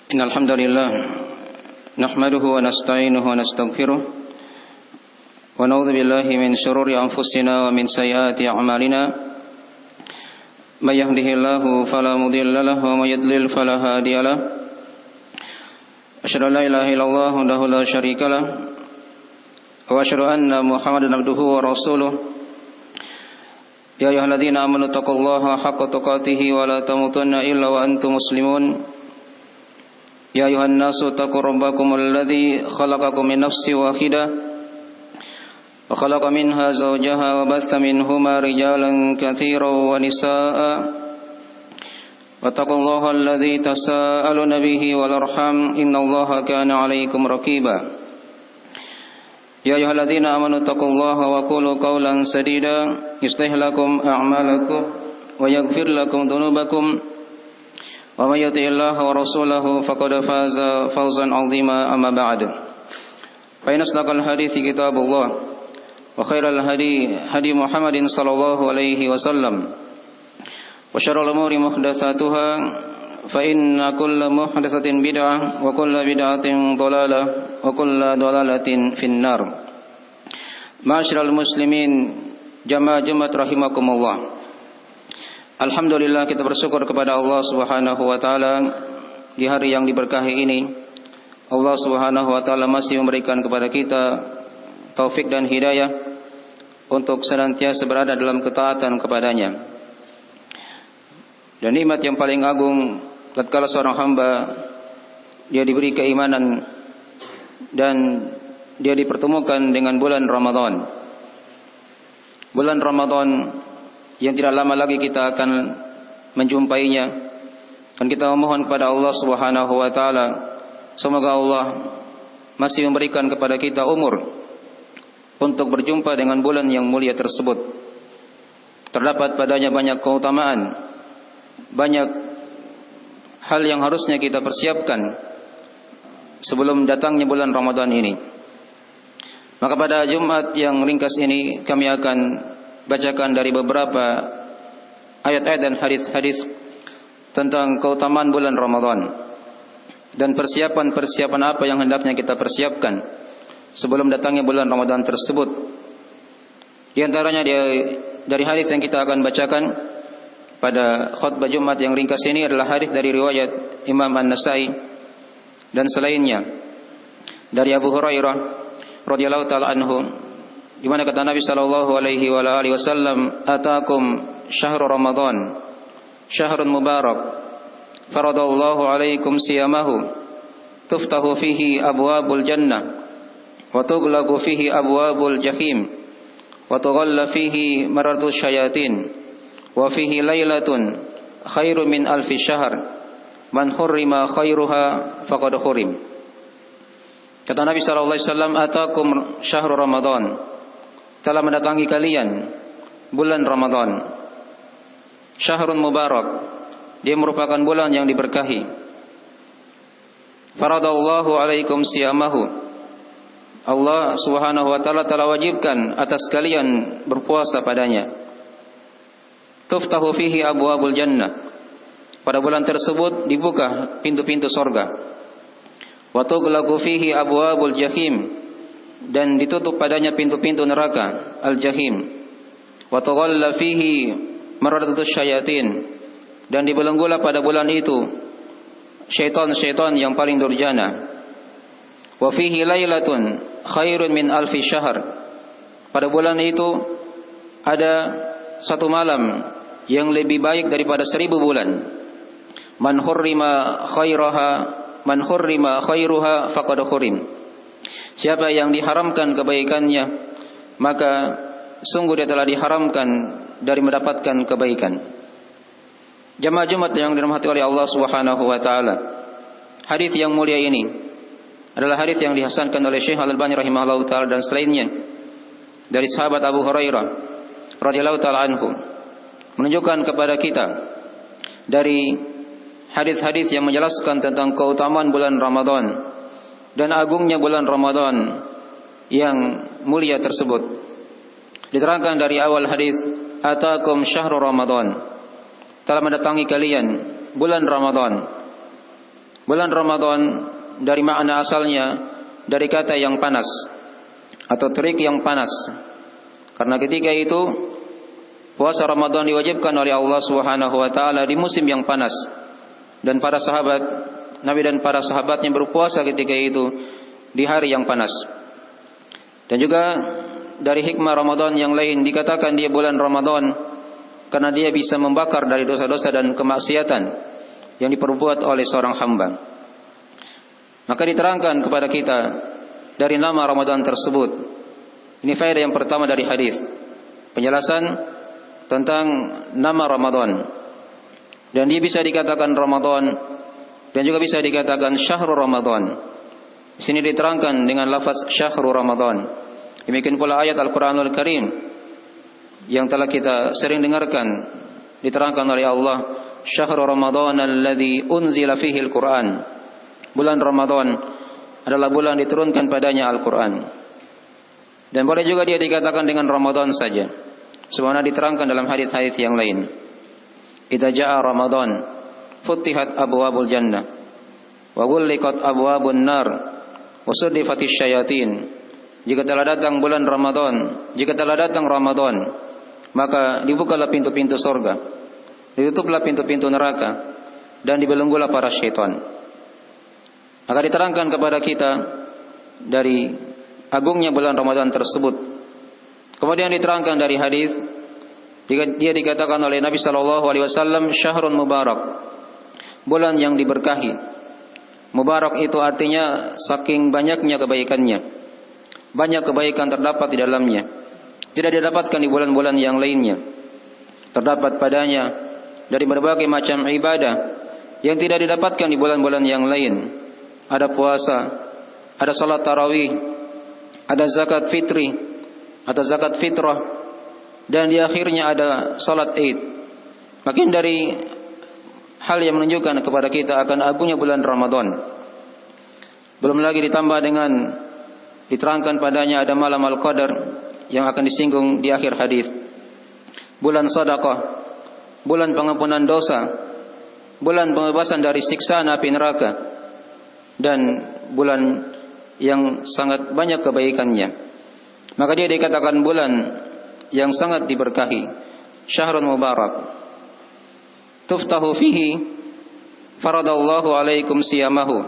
Innal hamdalillah nahmaduhu wa nasta'inuhu wa nastaghfiruh wa na'udzu billahi min shururi anfusina wa min sayyiati a'malina may yahdihillahu fala mudilla lahu wa may yudlil fala hadiya lahu asyhadu an la ilaha illallah wahdahu la syarika lahu wa asyhadu anna Muhammadan abduhu wa rasuluh ya ayyuhalladzina amanu taqullaha haqqa tuqatih wa la tamutunna illa wa antum muslimun يا أيها الناس اتقوا ربكم الذي خلقكم من نفس واحدة وخلق منها زوجها وبث منهما رجالا كثيرا ونساء واتقوا الله الذي تساءلون به والأرحام إن الله كان عليكم رقيبا يا أيها الذين آمنوا اتقوا الله وقولوا قولا سديدا يصلح لكم أعمالكم ويغفر لكم ذنوبكم ومن يطع الله ورسوله فقد فاز فوزا عظيما أما بعد فإن أصدق الحديث كتاب الله وخير الهدي هدي محمد صلى الله عليه وسلم وشر الأمور محدثاتها فإن كل محدثة بدعة وكل بدعة ضلالة وكل ضلالة في النار. معاشر المسلمين jamaah rahimakum Allah. Alhamdulillah, kita bersyukur kepada Allah Subhanahu wa taala di hari yang diberkahi ini. Allah Subhanahu wa taala masih memberikan kepada kita taufik dan hidayah untuk senantiasa berada dalam ketaatan kepadanya. Dan nikmat yang paling agung tatkala seorang hamba dia diberi keimanan dan dia dipertemukan dengan bulan Ramadan. Bulan Ramadan yang tidak lama lagi kita akan menjumpainya, dan kita memohon kepada Allah Subhanahu wa taala semoga Allah masih memberikan kepada kita umur untuk berjumpa dengan bulan yang mulia tersebut. Terdapat padanya banyak keutamaan, banyak hal yang harusnya kita persiapkan sebelum datangnya bulan Ramadan ini. Maka pada Jumat yang ringkas ini kami akan bacakan dari beberapa ayat-ayat dan hadis-hadis tentang keutamaan bulan Ramadan dan persiapan-persiapan apa yang hendaknya kita persiapkan sebelum datangnya bulan Ramadan tersebut. Di antaranya dari hadis yang kita akan bacakan pada khutbah Jumat yang ringkas ini adalah hadis dari riwayat Imam An-Nasai dan selainnya dari Abu Hurairah radhiyallahu taala anhu, di mana kata Nabi sallallahu alaihi wasallam, "Ataakum syahrul Ramadan, syahrun mubarak, faradallahu alaikum siyamahu, tuftahu fihi abwabul jannah, wa tughlaqu fihi abwabul jahim, wa tughalla fihi maratus syayatin, wa fihi lailatun khairu min alfi syahr, man hurrima khairuha faqad hurim." Kata Nabi sallallahu alaihi wasallam, "Ataakum syahrul Ramadan." Telah mendatangi kalian bulan Ramadan, syahrun mubarak, dia merupakan bulan yang diberkahi. Faradallahu alaikum siyamahu, Allah Subhanahu wa taala telah wajibkan atas kalian berpuasa padanya. Tuftahu fihi abwabul jannah, pada bulan tersebut dibuka pintu-pintu surga. Wa tughlaqu fihi abwabul jahim, dan ditutup padanya pintu-pintu neraka al-jahim. Wa taghalla fihi maradatus syayatin, dan dibelenggulah pada bulan itu syaitan-syaitan yang paling durjana. Wa fihi lailatun khairun min alfi syahr, pada bulan itu ada satu malam yang lebih baik daripada 1000 bulan. Man hurrima khairuha faqad hurim, siapa yang diharamkan kebaikannya, maka sungguh dia telah diharamkan dari mendapatkan kebaikan. Jamaah Jumat yang dirahmati oleh Allah Subhanahu wa taala, hadis yang mulia ini adalah hadis yang dihasankan oleh Syekh Al-Albani rahimahullah taala dan selainnya dari sahabat Abu Hurairah radhiyallahu taala anhu, menunjukkan kepada kita dari hadis-hadis yang menjelaskan tentang keutamaan bulan Ramadan dan agungnya bulan Ramadan yang mulia tersebut. Diterangkan dari awal hadis, "Ataakum syahrul Ramadan," telah mendatangi kalian bulan Ramadan. Bulan Ramadan dari makna asalnya dari kata yang panas atau terik yang panas. Karena ketika itu puasa Ramadan diwajibkan oleh Allah Subhanahu wa taala di musim yang panas. Dan para sahabat Nabi dan para sahabatnya berpuasa ketika itu di hari yang panas. Dan juga dari hikmah Ramadan yang lain dikatakan dia bulan Ramadan karena dia bisa membakar dari dosa-dosa dan kemaksiatan yang diperbuat oleh seorang hamba. Maka diterangkan kepada kita dari nama Ramadan tersebut. Ini faedah yang pertama dari hadis. Penjelasan tentang nama Ramadan. Dan dia bisa dikatakan Ramadan dan juga bisa dikatakan Syahrul Ramadan. Di sini diterangkan dengan lafaz Syahrul Ramadan. Demikian pula ayat Al-Qur'anul Karim yang telah kita sering dengarkan diterangkan oleh Allah, Syahrul Ramadan alladzi unzila fihi al-Qur'an. Bulan Ramadan adalah bulan diturunkan padanya Al-Qur'an. Dan boleh juga dia dikatakan dengan Ramadan saja. Sebagaimana diterangkan dalam hadis-hadis yang lain. Idza jaa Ramadan futihat abwabul jannah wa ghulliqat abwabun nar wa suddifatisy syayatin. Jika telah datang bulan Ramadan, jika telah datang Ramadan, maka dibukalah pintu-pintu surga, ditutuplah pintu-pintu neraka, dan dibelenggulah para syaitan. Maka diterangkan kepada kita dari agungnya bulan Ramadan tersebut. Kemudian diterangkan dari hadis, dia dikatakan oleh Nabi sallallahu alaihi wasallam, syahrun mubarak, bulan yang diberkahi. Mubarak itu artinya saking banyaknya kebaikannya. Banyak kebaikan terdapat di dalamnya. Tidak didapatkan di bulan-bulan yang lainnya. Terdapat padanya dari berbagai macam ibadah yang tidak didapatkan di bulan-bulan yang lain. Ada puasa, ada salat tarawih, ada zakat fitri, ada zakat fitrah, dan di akhirnya ada salat Id. Makin dari hal yang menunjukkan kepada kita akan agungnya bulan Ramadan. Belum lagi ditambah dengan diterangkan padanya ada malam Al-Qadar yang akan disinggung di akhir hadis. Bulan sedekah, bulan pengampunan dosa, bulan pembebasan dari siksaan api neraka, dan bulan yang sangat banyak kebaikannya. Maka dia dikatakan bulan yang sangat diberkahi, syahrun mubarak. Tuftahu fihi faradallahu alaikum siyamahu,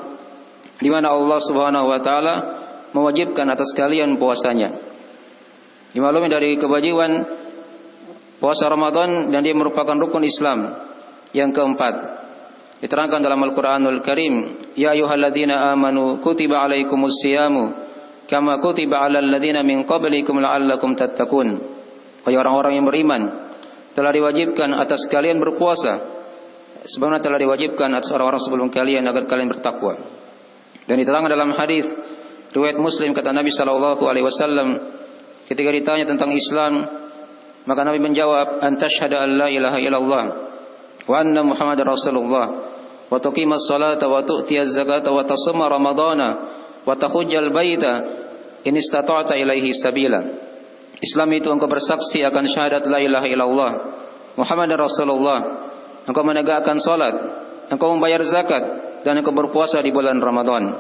di mana Allah Subhanahu wa taala mewajibkan atas kalian puasanya. Dimaklumi dari kewajiban puasa Ramadan dan dia merupakan rukun Islam yang keempat. Diterangkan dalam Al-Qur'anul Karim, ya ayyuhalladzina amanu kutiba alaikumus siyamu kama kutiba alal ladzina min qablikum la'allakum tattaqun. Wahai orang-orang yang beriman, telah diwajibkan atas kalian berpuasa sebagaimana telah diwajibkan atas orang-orang sebelum kalian agar kalian bertakwa. Dan diterangkan dalam hadis riwayat Muslim, kata Nabi sallallahu alaihi wasallam ketika ditanya tentang Islam, maka Nabi menjawab, antashhadu an la ilaha illallah wa anna Muhammadar Rasulullah wa tuqimas salata wa tu'tiyaz zakata wa tasuma ramadana wa tahujjal baita in istata'ta ilaihi sabila. Islam itu engkau bersaksi akan syahadat la ilaha illallah Muhammadar Rasulullah, engkau menegakkan salat, engkau membayar zakat, dan engkau berpuasa di bulan Ramadan,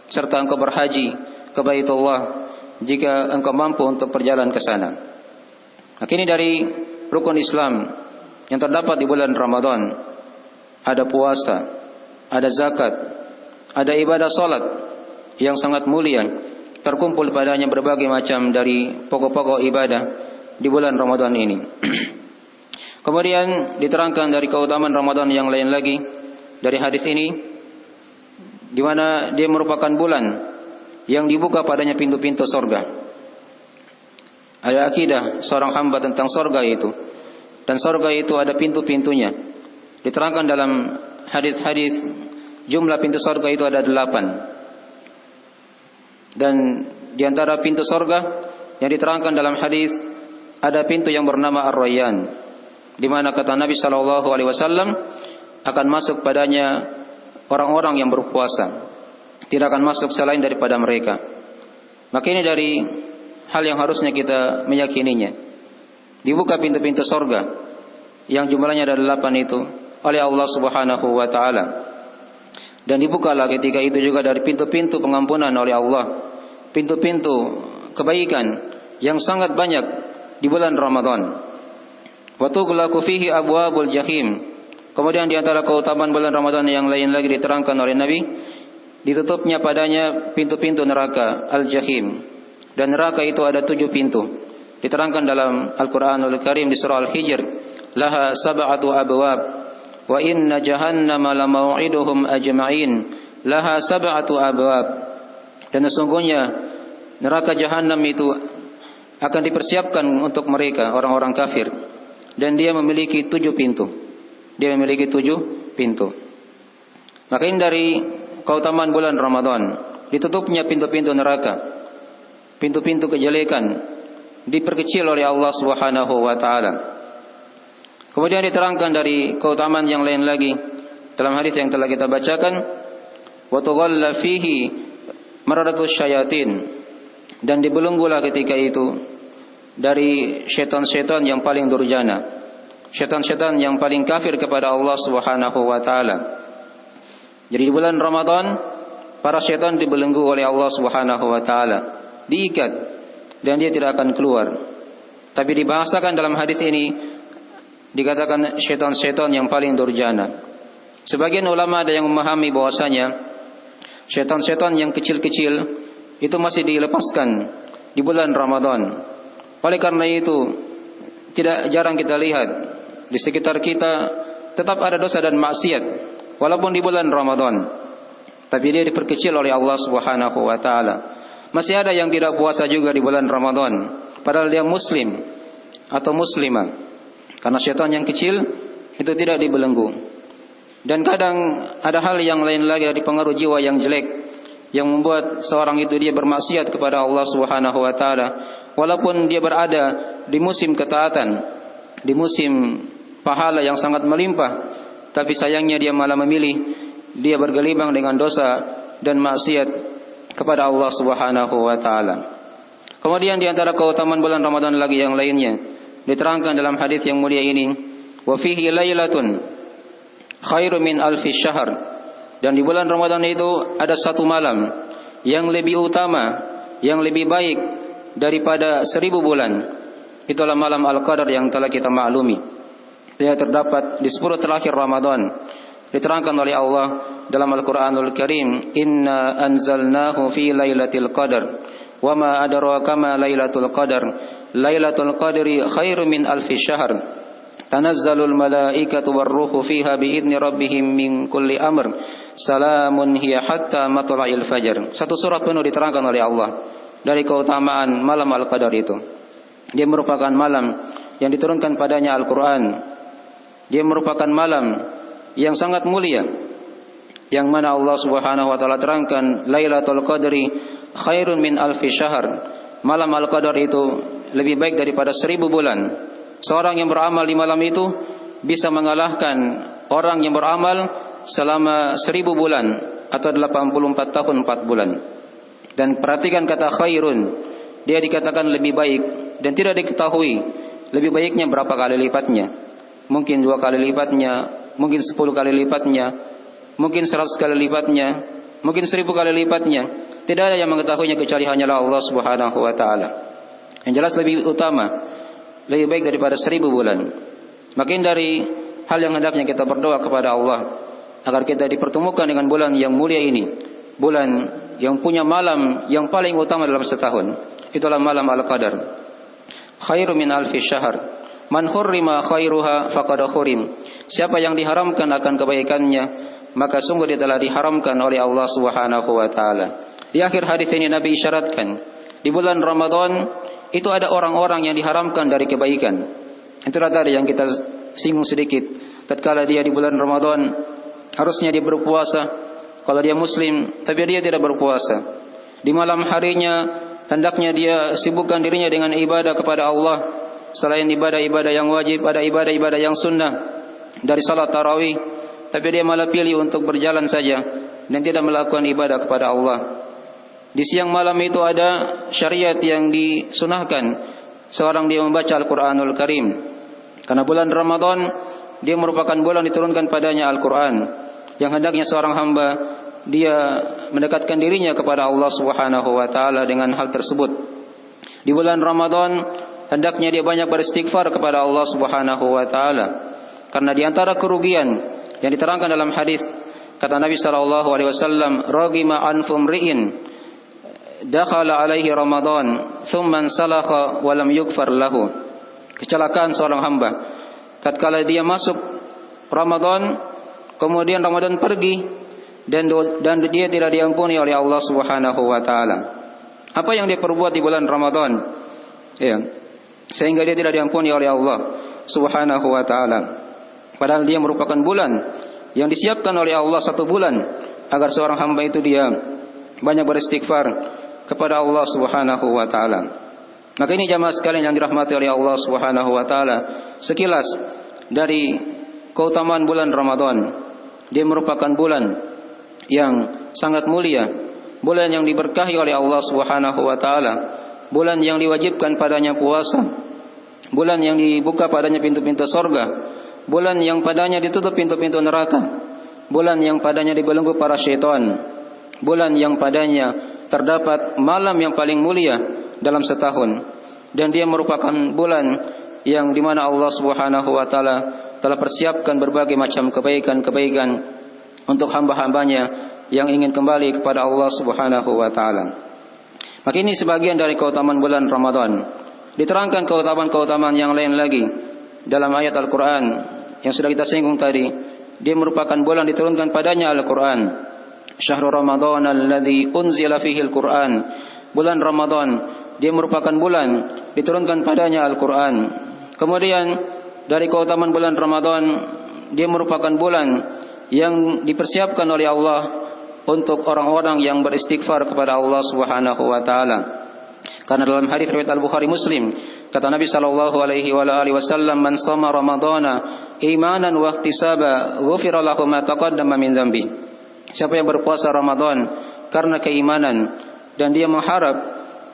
serta engkau berhaji ke Baitullah jika engkau mampu untuk berjalan ke sana. Maka ini dari rukun Islam yang terdapat di bulan Ramadan. Ada puasa, ada zakat, ada ibadah salat yang sangat mulia, terkumpul padanya berbagai macam dari pokok-pokok ibadah di bulan Ramadan ini. Kemudian diterangkan dari keutamaan Ramadan yang lain lagi dari hadis ini, di mana dia merupakan bulan yang dibuka padanya pintu-pintu surga. Ada akidah seorang hamba tentang surga itu, dan surga itu ada pintu-pintunya. Diterangkan dalam hadis-hadis jumlah pintu surga itu ada 8. Dan di antara pintu surga yang diterangkan dalam hadis ada pintu yang bernama Ar-Rayyan, di mana kata Nabi sallallahu alaihi wasallam akan masuk padanya orang-orang yang berpuasa, tidak akan masuk selain daripada mereka. Maka ini dari hal yang harusnya kita meyakininya. Dibuka pintu-pintu surga yang jumlahnya ada 8 itu oleh Allah Subhanahu wa taala. Dan dibukalah ketika itu juga dari pintu-pintu pengampunan oleh Allah, pintu-pintu kebaikan yang sangat banyak di bulan Ramadan. Wa tughlaqu fihi abwabul jahim. Kemudian di antara keutamaan bulan Ramadan yang lain lagi diterangkan oleh Nabi, ditutupnya padanya pintu-pintu neraka al-jahim. Dan neraka itu ada 7 pintu. Diterangkan dalam Al-Qur'anul Karim di surah Al-Hijr, laha sab'atu abwab wa inna jahannama lamau'iduhum ajma'in. Laha sab'atu abwab. Dan sesungguhnya neraka jahanam itu akan dipersiapkan untuk mereka orang-orang kafir, dan dia memiliki 7 pintu. Dia memiliki 7 pintu. Maka ini dari keutamaan bulan Ramadan, ditutupnya pintu-pintu neraka, pintu-pintu kejelekan diperkecil oleh Allah Subhanahu wa taala. Kemudian diterangkan dari keutamaan yang lain lagi dalam hadis yang telah kita bacakan, wa tughalla fihi maradatus syayatin, dan dibelenggulah ketika itu dari setan-setan yang paling durjana, setan-setan yang paling kafir kepada Allah Subhanahu wa taala. Jadi di bulan Ramadan para setan dibelenggu oleh Allah Subhanahu wa taala, diikat dan dia tidak akan keluar. Tapi dibahasakan dalam hadis ini dikatakan setan-setan yang paling durjana. Sebagian ulama ada yang memahami bahwasanya setan-setan yang kecil-kecil itu masih dilepaskan di bulan Ramadan. Oleh karena itu tidak jarang kita lihat di sekitar kita tetap ada dosa dan maksiat walaupun di bulan Ramadan, tapi dia diperkecil oleh Allah Subhanahu wa taala. Masih ada yang tidak puasa juga di bulan Ramadan padahal dia muslim atau muslimah, karena syaitan yang kecil itu tidak dibelenggu. Dan kadang ada hal yang lain lagi dari pengaruh jiwa yang jelek yang membuat seorang itu dia bermaksiat kepada Allah Subhanahu wa taala walaupun dia berada di musim ketaatan, di musim pahala yang sangat melimpah, tapi sayangnya dia malah memilih dia bergelimang dengan dosa dan maksiat kepada Allah Subhanahu wa taala. Kemudian di antara keutamaan bulan Ramadan lagi yang lainnya diterangkan dalam hadis yang mulia ini, wa fihi lailatun khairu min alfi syahr, dan di bulan Ramadan itu ada 1 malam yang lebih utama, yang lebih baik daripada 1000 bulan. Itulah malam Al-Qadar yang telah kita maklumi. Dia terdapat di 10 terakhir Ramadan. Diterangkan oleh Allah dalam Al-Qur'anul Karim, inna anzalnahu fi lailatul qadar wa ma adraka ma lailatul qadar lailatul qadri khairu min alfi syahr tanazzalul malaikatu warruhu fiha biidzni rabbihim min kulli amr salamun hiya hatta matla'il fajar. 1 surah penuh diterangkan oleh Allah dari keutamaan malam Al-Qadar itu. Dia merupakan malam yang diturunkan padanya Al-Qur'an. Dia merupakan malam yang sangat mulia, yang mana Allah Subhanahu wa taala terangkan Lailatul Qadri khairun min alfi syahr. Malam Al-Qadar itu lebih baik daripada 1000 bulan. Seorang yang beramal di malam itu bisa mengalahkan orang yang beramal selama 1000 bulan atau 84 tahun 4 bulan. Dan perhatikan kata khairun, dia dikatakan lebih baik dan tidak diketahui lebih baiknya berapa kali lipatnya. Mungkin 2 kali lipatnya, mungkin 10 kali lipatnya, mungkin 100 kali lipatnya, mungkin 1000 kali lipatnya. Tidak ada yang mengetahuinya kecuali hanyalah Allah Subhanahu wa taala. Yang jelas lebih utama, lebih baik daripada 1000 bulan. Makin dari hal yang hendaknya kita berdoa kepada Allah agar kita dipertemukan dengan bulan yang mulia ini, bulan yang punya malam yang paling utama dalam setahun. Itulah malam Al-Qadar. Khairu min alfi syahr. Man hurrima khairuha faqad hurim. Siapa yang diharamkan akan kebaikannya, maka sungguh dia telah diharamkan oleh Allah Subhanahu wa taala. Di akhir hadis ini Nabi isyaratkan, di bulan Ramadan itu ada orang-orang yang diharamkan dari kebaikan. Itulah tadi yang kita singgung sedikit. Tatkala dia di bulan Ramadan harusnya dia berpuasa, kalau dia muslim, tapi dia tidak berpuasa. Di malam harinya hendaknya dia sibukkan dirinya dengan ibadah kepada Allah. Selain ibadah-ibadah yang wajib, ada ibadah-ibadah yang sunnah dari salat tarawih, tapi dia malah pilih untuk berjalan saja dan tidak melakukan ibadah kepada Allah. Di siang malam itu ada syariat yang disunahkan seorang dia membaca Al-Qur'anul Karim. Karena bulan Ramadan dia merupakan bulan diturunkan padanya Al-Qur'an. yang hendaknya seorang hamba dia mendekatkan dirinya kepada Allah Subhanahu wa taala dengan hal tersebut. Di bulan Ramadan hendaknya dia banyak beristighfar kepada Allah Subhanahu wa taala. Karena di antara kerugian yang diterangkan dalam hadis, kata Nabi sallallahu alaihi wasallam, "Ragima anfum ri'in dakhala alaihi Ramadan, thumma salakha wa lam yughfar lahu." Kecelakaan seorang hamba tatkala dia masuk Ramadan, kemudian Ramadan pergi dan dia tidak diampuni oleh Allah Subhanahu wa taala. Apa yang dia perbuat di bulan Ramadan? Ya, sehingga dia tidak diampuni oleh Allah Subhanahu wa taala. Padahal dia merupakan bulan yang disiapkan oleh Allah, satu bulan agar seorang hamba itu dia banyak beristighfar kepada Allah Subhanahu wa taala. Maka ini jamaah sekalian yang dirahmati oleh Allah Subhanahu wa taala, sekilas dari keutamaan bulan Ramadan. Dia merupakan bulan yang sangat mulia, bulan yang diberkahi oleh Allah Subhanahu wa taala, bulan yang diwajibkan padanya puasa, bulan yang dibuka padanya pintu-pintu surga, bulan yang padanya ditutup pintu-pintu neraka, bulan yang padanya dibelenggu para syaitan, bulan yang padanya terdapat malam yang paling mulia dalam setahun. Dan dia merupakan bulan yang dimana Allah Subhanahu wa taala telah persiapkan berbagai macam kebaikan-kebaikan untuk hamba-hambanya yang ingin kembali kepada Allah Subhanahu wa taala. Maka ini sebagian dari keutamaan bulan Ramadan. Diterangkan keutamaan-keutamaan yang lain lagi dalam ayat Al-Quran yang sudah kita singgung tadi. Dia merupakan bulan diturunkan padanya Al-Quran. Syahrul Ramadan alladzi unzila fihi Al-Quran. Bulan Ramadan, dia merupakan bulan diturunkan padanya Al-Quran. Kemudian dari keutamaan bulan Ramadan, dia merupakan bulan yang dipersiapkan oleh Allah untuk orang-orang yang beristighfar kepada Allah Subhanahu wa taala. Karena dalam hadis riwayat Al-Bukhari Muslim, kata Nabi sallallahu alaihi wasallam, "Man shama Ramadhana imanan wa ihtisaba, ghufira lahu ma taqaddama min dzambi." Siapa yang berpuasa Ramadan karena keimanan dan dia mengharap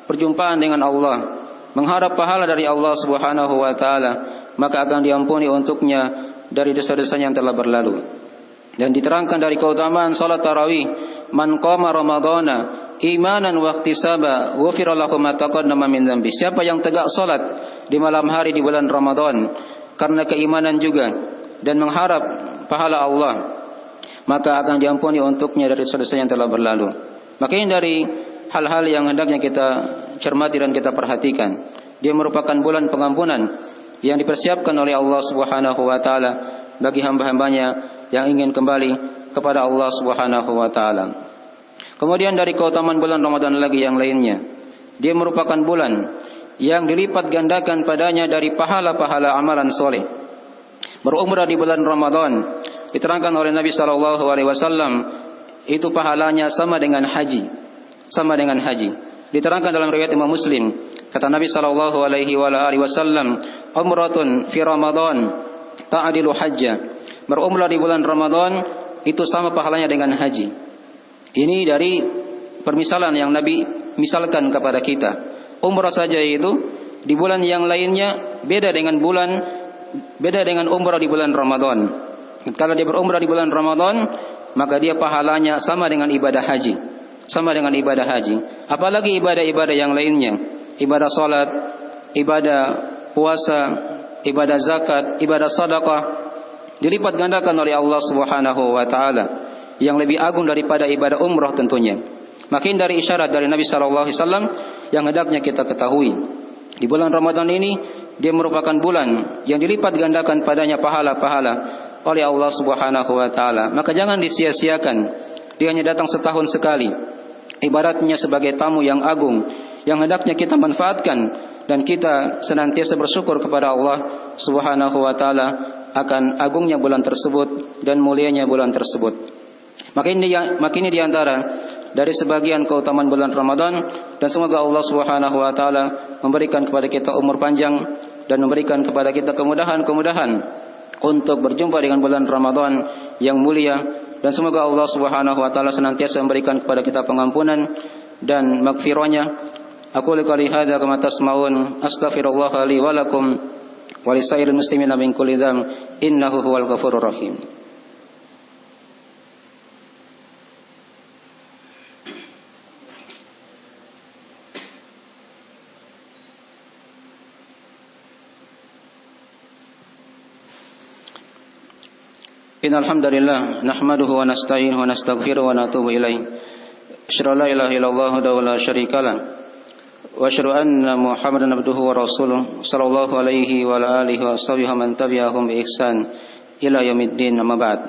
perjumpaan dengan Allah, mengharap pahala dari Allah Subhanahu wa taala, maka akan diampuni untuknya dari dosa-dosanya yang telah berlalu. Dan diterangkan dari keutamaan salat tarawih, "Man qama Ramadhana imanan wa ihtisaba, ghufira lahu ma taqaddama min dzambi." Siapa yang tegak salat di malam hari di bulan Ramadan karena keimanan juga dan mengharap pahala Allah, maka akan diampuni untuknya dari dosa-dosa yang telah berlalu. Maka ini dari hal-hal yang hendaknya kita cermati dan kita perhatikan. Dia merupakan bulan pengampunan yang dipersiapkan oleh Allah Subhanahu wa taala bagi hamba-hambanya yang ingin kembali kepada Allah Subhanahu wa taala. Kemudian dari keutamaan bulan Ramadan lagi yang lainnya, dia merupakan bulan yang dilipat gandakan padanya dari pahala-pahala amalan soleh. Berumrah di bulan Ramadan diterangkan oleh Nabi sallallahu alaihi wasallam, itu pahalanya sama dengan haji. Sama dengan haji. Diterangkan dalam riwayat Imam Muslim, kata Nabi sallallahu alaihi wasallam, "Umratun fi Ramadan ta'dilu hajja." Berumrah di bulan Ramadan itu sama pahalanya dengan haji. Ini dari permisalan yang Nabi misalkan kepada kita. Umrah saja itu di bulan yang lainnya beda dengan umrah di bulan Ramadan. Kalau dia berumrah di bulan Ramadan, maka dia pahalanya sama dengan ibadah haji. Sama dengan ibadah haji. Apalagi ibadah-ibadah yang lainnya. Ibadah salat, ibadah puasa, ibadah zakat, ibadah sedekah dilipat gandakan oleh Allah Subhanahu wa taala yang lebih agung daripada ibadah umrah tentunya. Makin dari isyarat dari Nabi sallallahu alaihi wasallam yang hendaknya kita ketahui. Di bulan Ramadan ini dia merupakan bulan yang dilipat gandakan padanya pahala-pahala oleh Allah Subhanahu wa taala. Maka jangan disia-siakan. Dia hanya datang setahun sekali. Ibaratnya sebagai tamu yang agung yang hendaknya kita manfaatkan dan kita senantiasa bersyukur kepada Allah Subhanahu wa taala akan agungnya bulan tersebut dan mulianya bulan tersebut. Maka ini di antara dari sebagian keutamaan bulan Ramadan, dan semoga Allah Subhanahu wa taala memberikan kepada kita umur panjang dan memberikan kepada kita kemudahan-kemudahan untuk berjumpa dengan bulan Ramadan yang mulia, dan semoga Allah Subhanahu wa taala senantiasa memberikan kepada kita pengampunan dan maghfirahnya. Aku qouli hadza kama tasmaun, astaghfirullah li wa lakum wa lisairil muslimina min kulli dzam, innahu huwal ghafurur rahim. Innal hamdalillah nahmaduhu wa nasta'inuhu wa nastaghfiruhu wa natubu ilaih. Asyhadu an la ilaha illallah wa la syarika lah. Wa asyhadu anna Muhammadan abduhu wa rasuluh sallallahu alaihi wa ala alihi wa sahbihi man tabi'ahum bi ihsan ila yaumiddin. Amma ba'd.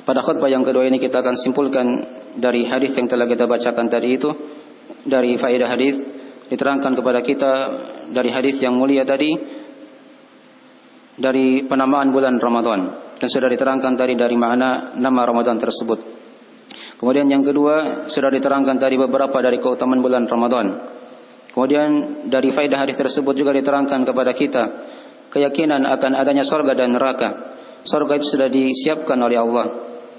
Pada khutbah yang kedua ini kita akan simpulkan dari hadis yang telah kita bacakan tadi itu, dari faedah hadis diterangkan kepada kita dari hadis yang mulia tadi, dari penamaan bulan Ramadan. Dan sudah diterangkan tadi dari makna nama Ramadan tersebut. Kemudian yang kedua sudah diterangkan tadi beberapa dari keutamaan bulan Ramadan. Kemudian dari faedah hadis tersebut juga diterangkan kepada kita keyakinan akan adanya surga dan neraka. Surga itu sudah disiapkan oleh Allah,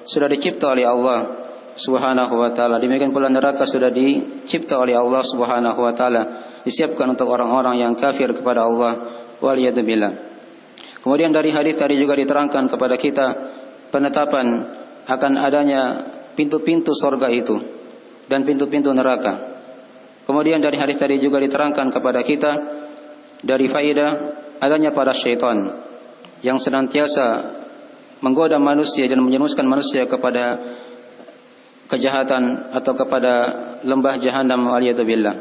sudah dicipta oleh Allah Subhanahu wa taala. Demikian pula neraka sudah dicipta oleh Allah Subhanahu wa taala, disiapkan untuk orang-orang yang kafir kepada Allah. Waliyadzubillah. Kemudian dari hadis tadi juga diterangkan kepada kita penetapan akan adanya pintu-pintu surga itu dan pintu-pintu neraka. Kemudian dari hadis tadi juga diterangkan kepada kita dari faedah adanya para syaitan yang senantiasa menggoda manusia dan menjerumuskan manusia kepada kejahatan atau kepada lembah jahanam waliyadzubillah.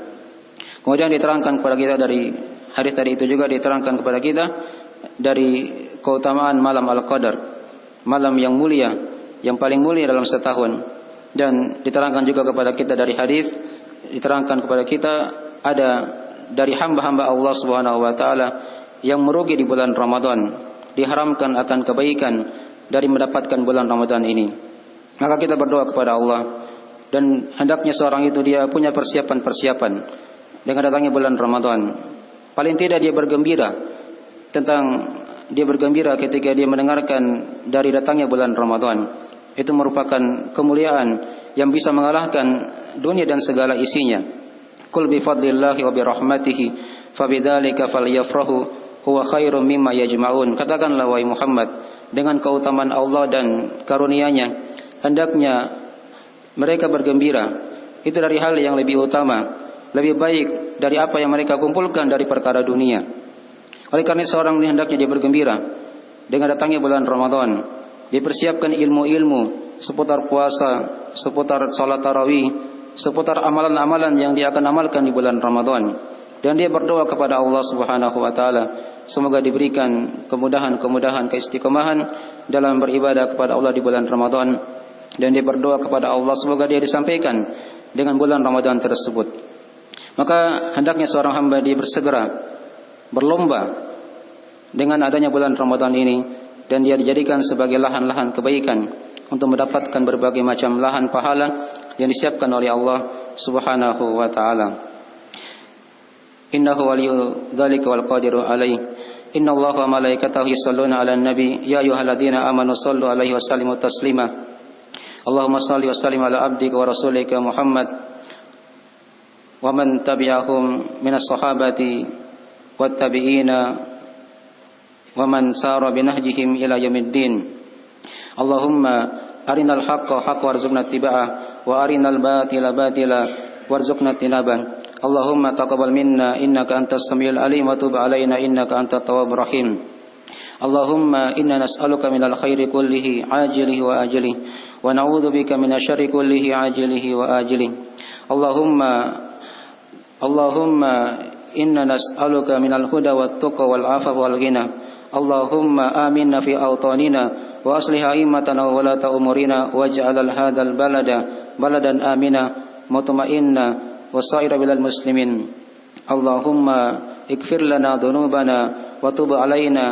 Kemudian diterangkan kepada kita dari hadis tadi itu juga diterangkan kepada kita dari keutamaan malam Al-Qadar, malam yang mulia, yang paling mulia dalam setahun. Dan diterangkan juga kepada kita dari hadis, diterangkan kepada kita ada dari hamba-hamba Allah Subhanahu wa taala yang merugi di bulan Ramadan, diharamkan akan kebaikan dari mendapatkan bulan Ramadan ini. Maka kita berdoa kepada Allah, dan hendaknya seorang itu dia punya persiapan-persiapan dengan datangnya bulan Ramadan. Paling tidak dia bergembira ketika dia mendengarkan dari datangnya bulan Ramadan. Itu merupakan kemuliaan yang bisa mengalahkan dunia dan segala isinya. Qul bi fadlillahi wa bi rahmatihi fabidzalika falyafrahu huwa khairum mimma yajma'un. Katakanlah wahai Muhammad, dengan keutamaan Allah dan karunia-Nya hendaknya mereka bergembira. Itu dari hal yang lebih utama, lebih baik dari apa yang mereka kumpulkan dari perkara dunia. Oleh karena seorang hendaknya dia bergembira dengan datangnya bulan Ramadan. Dipersiapkan ilmu-ilmu seputar puasa, seputar salat tarawih, seputar amalan-amalan yang dia akan amalkan di bulan Ramadan. Dan dia berdoa kepada Allah Subhanahu wa taala semoga diberikan kemudahan-kemudahan, keistiqomahan dalam beribadah kepada Allah di bulan Ramadan. Dan dia berdoa kepada Allah semoga dia disampaikan dengan bulan Ramadan tersebut. Maka hendaknya seorang hamba dia bersegera berlomba dengan adanya bulan Ramadan ini, dan dia dijadikan sebagai lahan-lahan kebaikan untuk mendapatkan berbagai macam lahan pahala yang disiapkan oleh Allah Subhanahu wa taala. Innahu waliyyu dzalika wal qadiru alaihi. Innallaha wa malaikatahu yusholluna 'alan nabi ya ayyuhalladzina amanu shallu 'alaihi wa sallimu taslima. Allahumma shalli wa sallim ala abdika wa rasulika Muhammad wa man tabi'ahum minas sahabati والتابعين ومن سار بنهجهم إلى يوم الدين. اللهم أرنا الحق حقا وارزقنا اتباعه وأرنا الباطل باطلا وارزقنا اجتنابه. اللهم تقبل منا إنك أنت السميع العليم وتب علينا إنك أنت التواب الرحيم. اللهم إنا نسألك من الخير كله عاجله وآجله ونعوذ بك من الشر كله عاجله وآجله. اللهم إنا نسألك من الهدى والتقى والعفو والغنى. اللهم آمنا في أوطاننا وأصلح أئمتنا وولاة أمورنا واجعل هذا البلد بلدا آمنا مطمئنا وسائر بلاد المسلمين. اللهم اغفر لنا ذنوبنا وتب علينا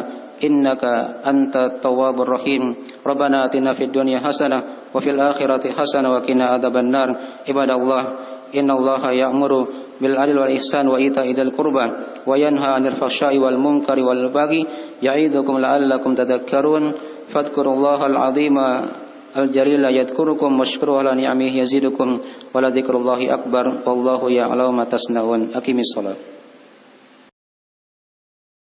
إنك أنت التواب الرحيم. ربنا آتنا في الدنيا حسنة وفي الآخرة حسنة وقنا عذاب النار. عباد الله إن الله يأمر بالعدل والإحسان وإيتاء ذي القربى وينهى عن الفحشاء والمنكر والبغي يعظكم لعلكم تذكرون. فاذكروا الله العظيم الجليل يذكركم واشكروه على نعمه يزيدكم ولذكر الله أكبر والله يعلم ما تصنعون. أقم الصلاة.